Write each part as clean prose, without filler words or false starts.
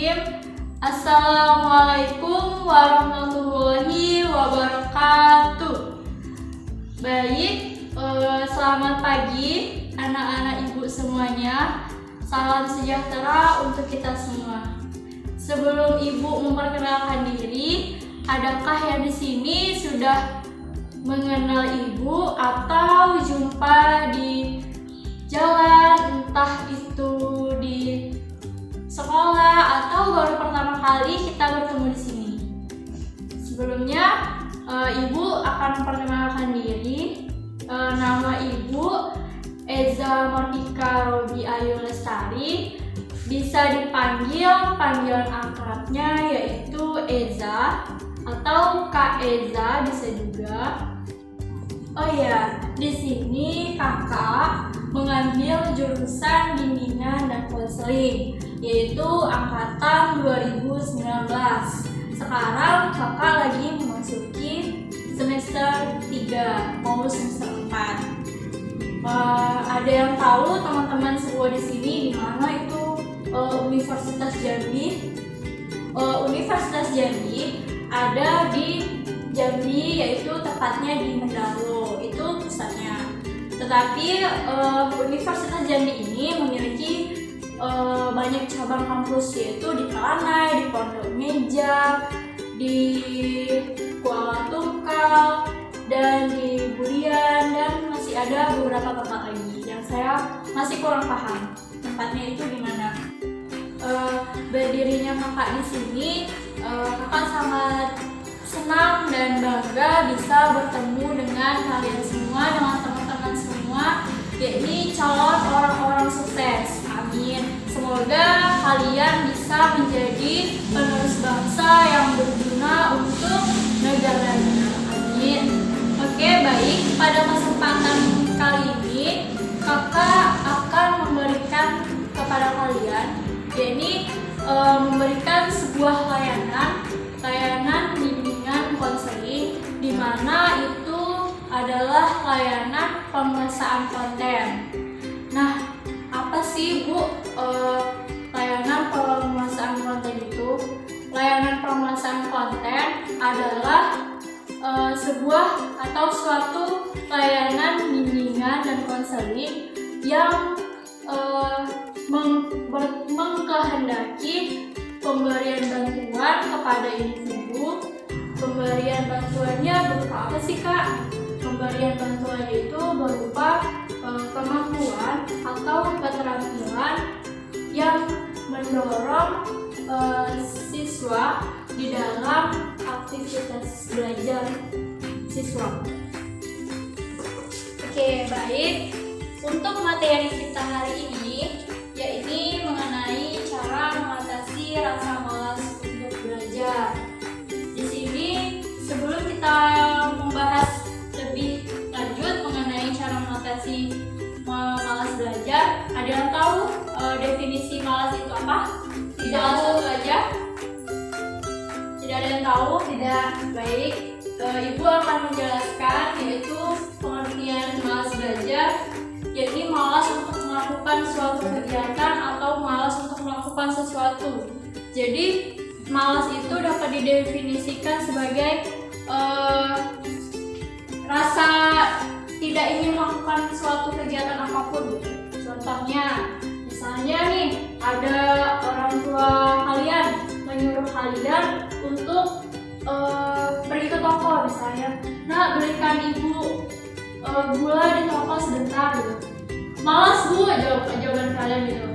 Bismillahirrahmanirrahim. Assalamualaikum warahmatullahi wabarakatuh. Baik, selamat pagi anak-anak ibu semuanya. Salam sejahtera untuk kita semua. Sebelum ibu memperkenalkan diri, adakah yang di sini sudah mengenal ibu atau jumpa di jalan, entah itu di sekolah atau baru pertama kali kita bertemu di sini? Sebelumnya, ibu akan memperkenalkan diri. Nama ibu Eza Monika Robi Ayu Lestari. Bisa dipanggil panggilan akrabnya yaitu Eza atau Kak Eza bisa juga. Oh ya, di sini kakak mengambil jurusan bimbingan dan konseling, yaitu angkatan 2019. Sekarang kakak lagi memasuki semester 3, mau semester 4. Ada yang tahu teman-teman semua di sini di mana itu Universitas Jambi? Universitas Jambi ada di Jambi, yaitu tepatnya di Mendalo, itu pusatnya. Tetapi Universitas Jambi ini memiliki banyak cabang kampus, yaitu di Talanai, di Pondok Meja, di Kuala Tungkal, dan di Bulian, dan masih ada beberapa tempat lagi yang saya masih kurang paham tempatnya itu di mana. Berdirinya kakak di sini, kakak sangat senang dan bangga bisa bertemu dengan kalian semua, dengan teman-teman semua, yakni calon orang-orang sukses. Amin. Semoga kalian bisa menjadi penerus bangsa yang berguna untuk negaranya. Amin. Oke, baik. Pada kesempatan kali ini, kakak akan memberikan kepada kalian, yakni memberikan sebuah layanan bimbingan konseling, di mana itu adalah layanan pemeriksaan konten. Nah, apa sih Bu layanan pemeriksaan konten itu? Layanan pemeriksaan konten adalah sebuah atau suatu layanan bimbingan dan konseling yang mengkehendaki pemberian bantuan kepada individu. Pemberian bantuannya berupa apa sih Kak? Pemberian bantuan itu berupa kemampuan atau keterampilan yang mendorong siswa di dalam aktivitas belajar siswa. Oke, baik. Untuk materi kita hari ini, yaitu mengenai cara mengatasi rasa malas untuk belajar. Di sini, sebelum kita membahas lebih lanjut mengenai cara mengatasi malas belajar, ada yang tahu definisi malas itu apa? Tidak satu aja? Tidak ada yang tahu? Tidak. Baik, Ibu akan menjelaskan yaitu pengertian malas belajar, yakni malas untuk melakukan suatu kegiatan atau malas untuk melakukan sesuatu. Jadi malas itu dapat didefinisikan sebagai rasa tidak ingin melakukan suatu kegiatan apapun. Contohnya, misalnya nih, ada orang tua kalian menyuruh kalian untuk pergi ke toko misalnya. Nah, belikan ibu gula di toko sebentar gitu. Malas Bu, jawaban kalian gitu.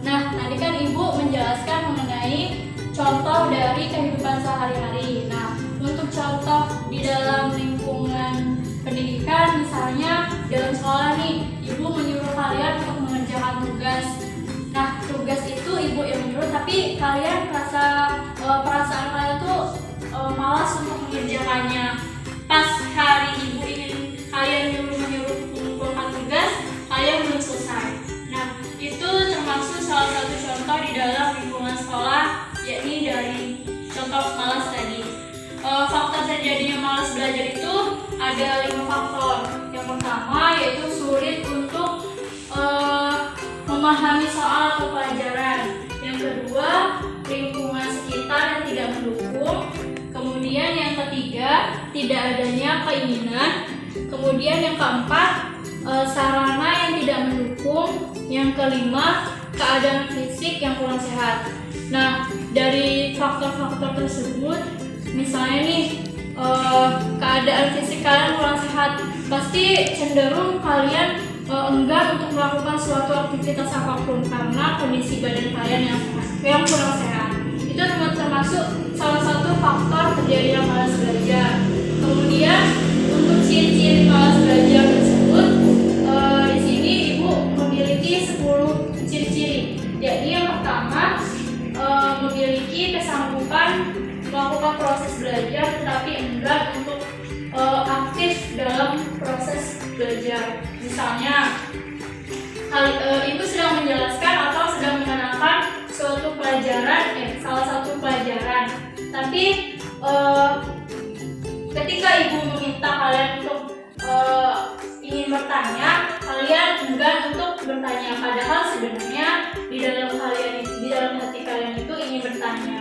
Nah, tadi kan ibu menjelaskan mengenai contoh dari kehidupan sehari-hari. Nah, untuk contoh di dalam lingkungan pendidikan, misalnya dalam sekolah nih, ibu menyuruh kalian untuk mengerjakan tugas. Nah, tugas itu ibu yang menyuruh, tapi kalian perasaan kalian tuh malas untuk mengerjakannya. Pas hari ibu ingin kalian menyuruh mengumpulkan tugas, kalian belum selesai. Nah, itu termasuk salah satu contoh di dalam lingkungan sekolah, yakni dari contoh malas tadi. Faktor terjadinya malas belajar itu ada 5 faktor. Yang pertama yaitu sulit untuk memahami soal atau pelajaran. Yang kedua, lingkungan sekitar yang tidak mendukung. Kemudian yang ketiga, tidak adanya keinginan. Kemudian yang keempat, sarana yang tidak mendukung. Yang kelima, keadaan fisik yang kurang sehat. Nah, dari faktor-faktor tersebut, misalnya nih, keadaan fisik kalian kurang sehat, pasti cenderung kalian enggan untuk melakukan suatu aktivitas apapun karena kondisi badan kalian yang kurang sehat. Itu termasuk salah satu faktor terjadinya malas belajar. Kemudian untuk ciri-ciri malas belajar tersebut, di sini ibu memiliki 10 ciri-ciri. Jadi yang pertama, memiliki kesanggupan melakukan proses belajar tetapi enggan untuk aktif dalam proses belajar. Misalnya, ibu sedang menjelaskan atau sedang menerangkan suatu pelajaran, salah satu pelajaran, tapi ketika ibu meminta kalian untuk ingin bertanya, kalian enggan untuk bertanya, padahal sebenarnya di dalam hati kalian itu ingin bertanya.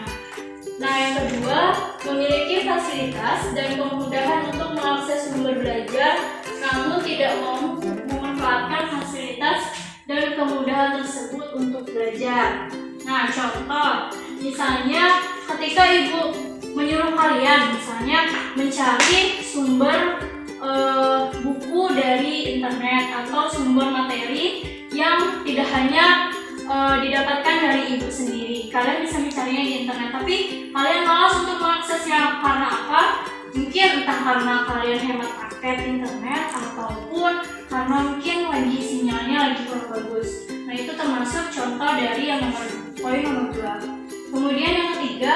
Nah, yang kedua, memiliki fasilitas dan kemudahan untuk mengakses sumber belajar, namun tidak mau memanfaatkan fasilitas dan kemudahan tersebut untuk belajar. Nah, contoh, misalnya ketika ibu menyuruh kalian, misalnya mencari sumber buku dari internet atau sumber materi yang tidak hanya didapatkan dari ibu sendiri. Kalian bisa mencarinya di internet, tapi kalian malas untuk mengaksesnya karena apa? Mungkin entah karena kalian hemat paket internet ataupun karena mungkin lagi sinyalnya lagi kurang bagus. Nah, itu termasuk contoh dari yang poin nomor 2. Kemudian yang ketiga,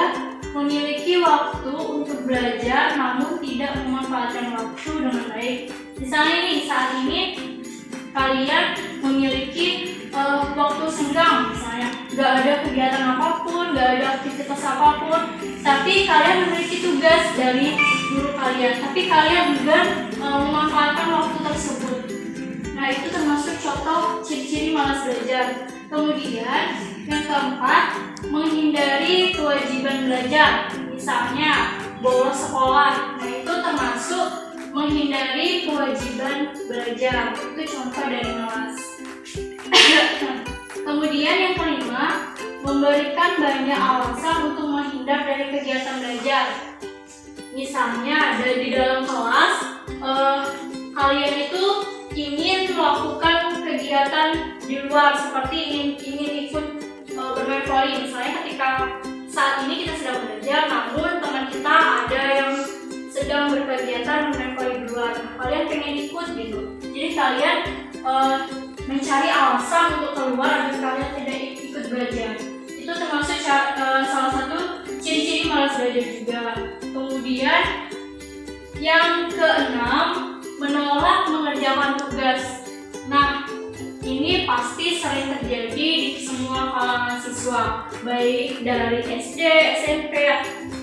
memiliki waktu untuk belajar namun tidak memanfaatkan waktu dengan baik. Misalnya nih, saat ini kalian memiliki waktu senggang, misalnya nggak ada kegiatan apapun, nggak ada aktivitas apapun, tapi kalian memiliki tugas dari guru kalian, tapi kalian juga memanfaatkan waktu tersebut. Nah, itu termasuk contoh ciri-ciri malas belajar. Kemudian yang keempat, menghindari kewajiban belajar, misalnya bolos sekolah. Nah, itu termasuk menghindari kewajiban belajar. Itu contoh dari malas. Kemudian yang kelima, memberikan banyak alasan untuk menghindar dari kegiatan belajar. Misalnya di dalam kelas, kalian itu ingin melakukan kegiatan di luar, seperti ingin ikut bermain voli. Misalnya ketika saat ini kita sedang belajar, namun teman kita ada yang sedang berkegiatan bermain voli di luar. Kalian pengen ikut gitu. Jadi kalian mencari alasan untuk keluar agar kalian tidak ikut belajar. Itu termasuk salah satu ciri-ciri malas belajar juga. Kemudian yang keenam, menolak mengerjakan tugas. Nah, ini pasti sering terjadi di semua kalangan siswa, baik dari SD, SMP,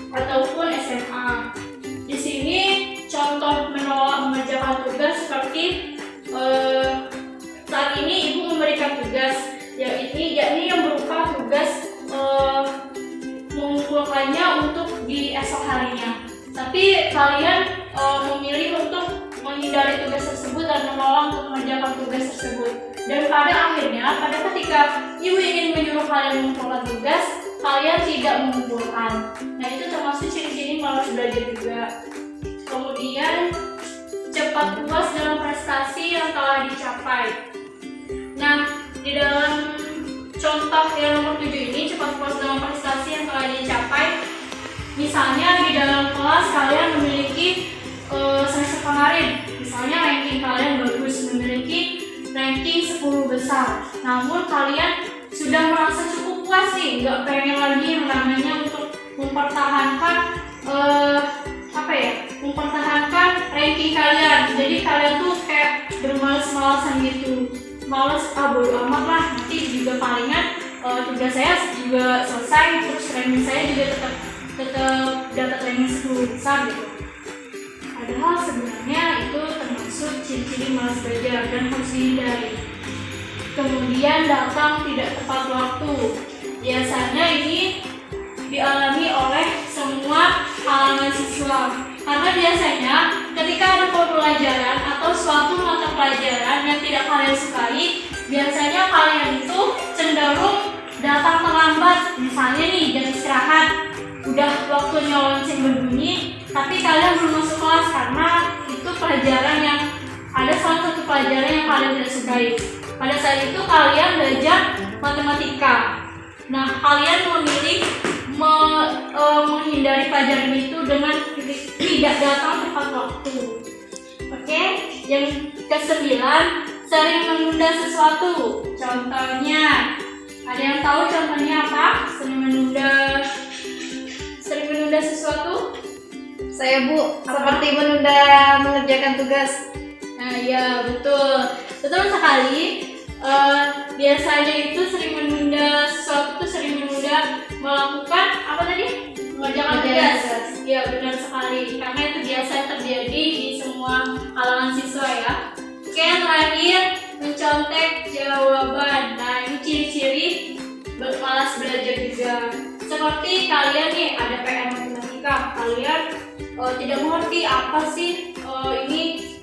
ataupun SMA. Di sini contoh menolak mengerjakan tugas seperti saat ini ibu memberikan tugas, yakni yang berupa tugas mengumpulkannya untuk di esok harinya. Tapi kalian memilih untuk menghindari tugas tersebut dan menolak untuk mengerjakan tugas tersebut. Dan pada akhirnya, ketika ibu ingin menyuruh kalian mengumpulkan tugas, kalian tidak mengumpulkan. Nah, itu termasuk ciri-ciri malas belajar juga. Kemudian cepat puas dalam prestasi yang telah dicapai. Nah, di dalam contoh yang nomor 7 ini, cepat puas dalam prestasi yang telah dicapai. Misalnya di dalam kelas kalian memiliki semester kemarin, misalnya ranking kalian bagus, memiliki ranking 10 besar. Namun kalian sudah merasa cukup puas sih, nggak pengen lagi yang namanya untuk mempertahankan mempertahankan ranking kalian. Jadi kalian tuh kayak bermalas-malasan gitu, males bodo amat lah, nanti juga palingan tugas saya juga selesai, terus ranking saya juga tetap dapat ranking 10 besar gitu. Padahal sebenarnya itu termasuk ciri-ciri malas belajar dan harus dihindari. Kemudian datang tidak tepat waktu. biasanya ini dialami oleh semua kalangan siswa. Karena biasanya ketika ada pembelajaran atau suatu mata pelajaran yang tidak kalian sukai, biasanya kalian itu cenderung datang terlambat. Misalnya nih jam istirahat, udah waktunya lonceng berbunyi, tapi kalian belum masuk kelas karena itu pelajaran yang ada salah satu pelajaran yang kalian tidak sukai. Pada saat itu kalian belajar matematika. Nah, kalian memilih menghindari pelajaran itu dengan tidak datang tepat waktu. Oke, yang ke-9, sering menunda sesuatu. Contohnya, ada yang tahu contohnya apa? Sering menunda sesuatu? Saya Bu, seperti menunda mengerjakan tugas. Nah, ya betul sekali. Biasanya itu sering menunda sesuatu, sering menunda melakukan apa tadi? Mengerjakan tugas. Ya benar sekali, karena itu biasa terjadi di semua kalangan siswa ya. Oke, yang terakhir, mencontek jawaban. Nah, ini ciri-ciri malas belajar juga. Seperti kalian nih ada PR matematika, kalian tidak mengerti apa sih ini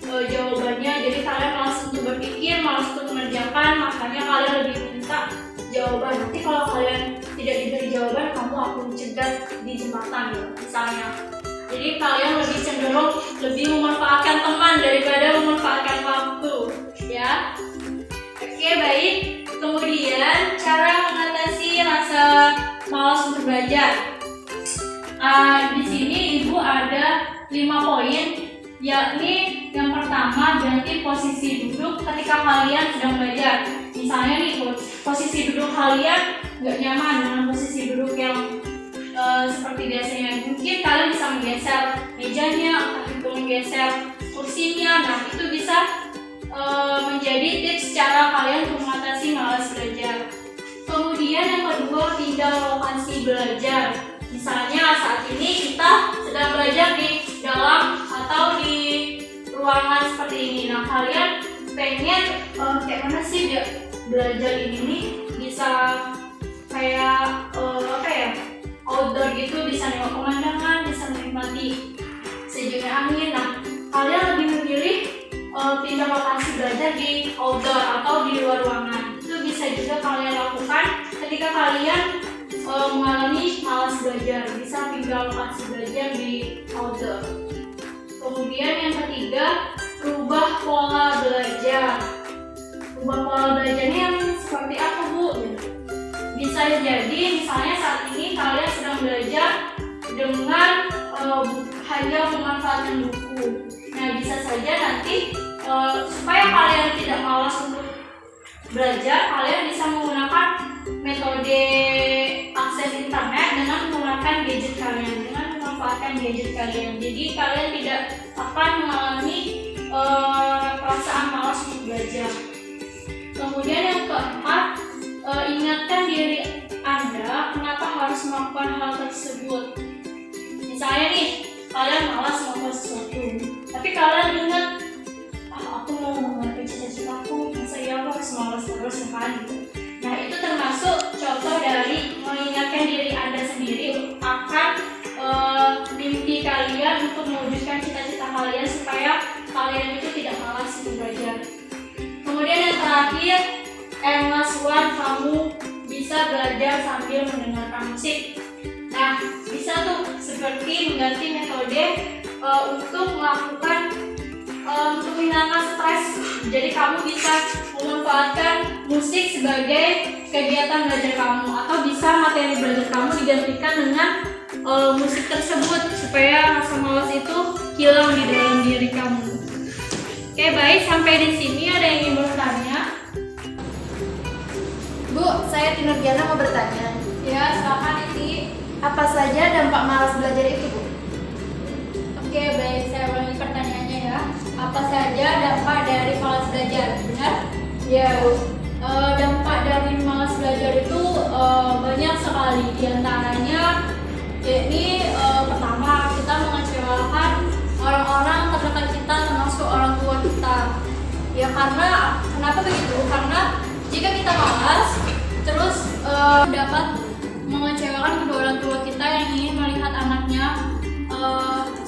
jawabannya, jadi kalian malas untuk berpikir, malas untuk mengerjakan, makanya kalian lebih minta jawaban. Nanti kalau kalian tidak diberi jawaban, kamu aku cegat di jembatan ya, misalnya. Jadi kalian lebih cenderung lebih memanfaatkan teman daripada memanfaatkan waktu, ya. Oke, baik. Kemudian cara mengatasi rasa malas untuk belajar. Di sini Ibu ada 5 poin, yakni yang pertama, ganti posisi duduk ketika kalian sedang belajar. Misalnya nih, posisi duduk kalian nggak nyaman dengan posisi duduk yang seperti biasanya. Mungkin kalian bisa menggeser mejanya, atau itu menggeser kursinya. Nah, itu bisa menjadi tips cara kalian untuk mengatasi malas belajar. Kemudian yang kedua, pindah lokasi belajar. Misalnya saat ini kita sedang belajar di dalam atau di ruangan seperti ini. Nah, kalian pengen kayak mana sih belajar ini nih, bisa kayak outdoor gitu, bisa nengok pemandangan, bisa menikmati sejuknya angin. Nah, kalian lebih memilih pindah lokasi belajar di outdoor atau di luar ruangan. Itu bisa juga kalian lakukan ketika kalian mengalami malas belajar, bisa pindah lokasi belajar di outdoor. Kemudian yang ketiga, rubah pola belajar. Rubah pola belajarnya yang seperti apa, Bu? Bisa jadi misalnya saat ini kalian sedang belajar dengan hanya memanfaatkan buku. Nah, bisa saja nanti supaya kalian tidak malas untuk belajar, kalian bisa menggunakan metode akses internet dengan menggunakan gadget kalian, dengan memanfaatkan gadget kalian. Jadi kalian tidak akan mengalami perasaan malas untuk belajar. Kemudian yang keempat, ingatkan diri Anda kenapa harus melakukan hal tersebut. Misalnya nih, kalian malas melakukan sesuatu, tapi kalian ingat, aku mau menggapai cita-citaku, masa iya aku harus malas terus kan? Nah, itu termasuk contoh dari mengingatkan diri Anda sendiri akan mimpi kalian untuk mewujudkan cita-cita kalian supaya kalian itu tidak malas untuk belajar. Kemudian yang terakhir, One, kamu bisa belajar sambil mendengarkan musik. Nah, bisa tuh seperti mengganti metode untuk melakukan untuk menghilangkan stres. Jadi kamu bisa memanfaatkan musik sebagai kegiatan belajar kamu, atau bisa materi belajar kamu digantikan dengan musik tersebut supaya rasa malas itu hilang di dalam diri kamu. Oke, baik, sampai di sini ada yang ingin bertanya? Bu, saya Tinur Diana mau bertanya. Ya, silakan Iti. Apa saja dampak malas belajar itu, Bu? Oke, baik, saya ulangi pertanyaannya ya. Apa saja dampak dari malas belajar? Benar? Ya, Bu. Dampak dari malas belajar itu banyak sekali. Di antaranya, yakni pertama, kita mengecewakan orang-orang terdekat kita, termasuk orang tua kita. Ya, karena kenapa begitu? Karena jika kita malas, terus dapat mengecewakan kedua orang tua kita yang ingin melihat anaknya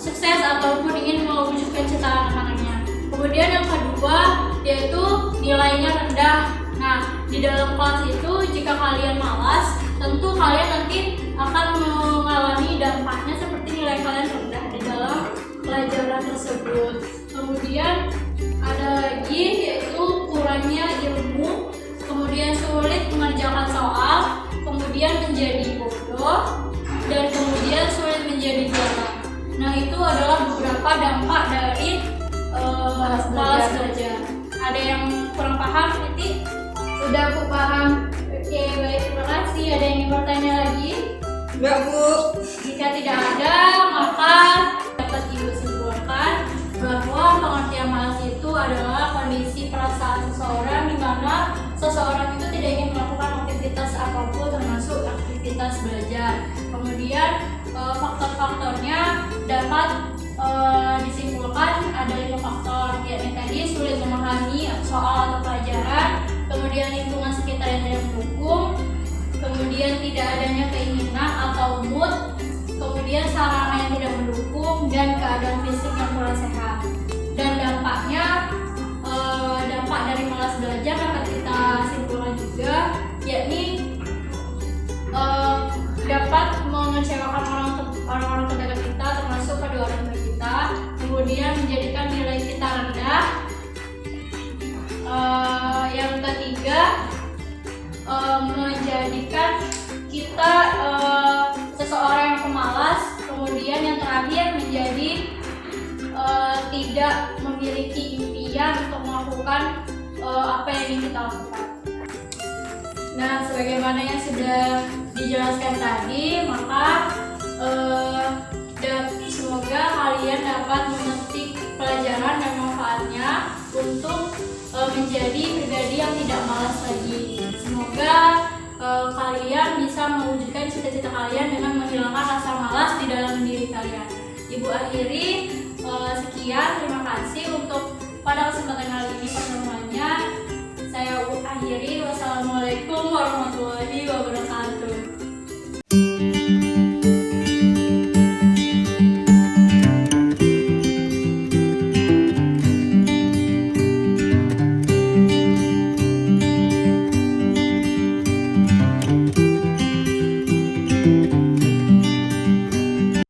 sukses ataupun ingin mewujudkan cita anak-anaknya. Kemudian yang kedua yaitu nilainya rendah. Nah, di dalam kelas itu jika kalian malas, tentu kalian nanti akan mengalami dampaknya seperti nilai kalian rendah di dalam pelajaran tersebut. Kemudian ada lagi yaitu kurangnya ilmu, kemudian sulit mengerjakan soal, kemudian menjadi bodoh, dan kemudian sulit menjadi juara. Nah, itu adalah beberapa dampak dari malas belajar. Ada yang kurang paham, Siti? Sudah Bu, paham. Oke, baik, terima kasih. Ada yang ingin bertanya lagi? Enggak, Bu. Jika tidak ada, maka dapat Ibu simpulkan bahwa pengertian malas itu adalah kondisi perasaan seseorang di mana seseorang itu tidak ingin melakukan aktivitas apapun termasuk aktivitas belajar. Kemudian faktor-faktornya dapat disimpulkan ada 5 faktor, yakni tadi sulit memahami soal atau pelajaran, kemudian lingkungan sekitar yang tidak mendukung, kemudian tidak adanya keinginan atau mood, kemudian sarana yang tidak mendukung, dan keadaan fisik yang kurang sehat. Dan dampaknya, dampak dari malas belajar dapat kita simpulkan juga, yakni dapat mengecewakan orang-orang terdekat kita, termasuk kedua orang tua kita, kemudian menjadikan nilai kita rendah. Yang ketiga, menjadikan kita seseorang yang pemalas. Kemudian yang terakhir menjadi tidak memiliki impian untuk melakukan apa yang ingin kita lakukan. Nah, sebagaimana yang sudah dijelaskan tadi, maka semoga kalian dapat memetik pelajaran dan manfaatnya untuk menjadi pribadi yang tidak malas lagi. Semoga kalian bisa mewujudkan cita-cita kalian dengan menghilangkan rasa malas di dalam diri kalian. Ibu akhiri sekian, terima kasih untuk pada kesempatan kali ini pertemuannya. Saya akhiri, wassalamualaikum warahmatullahi wabarakatuh.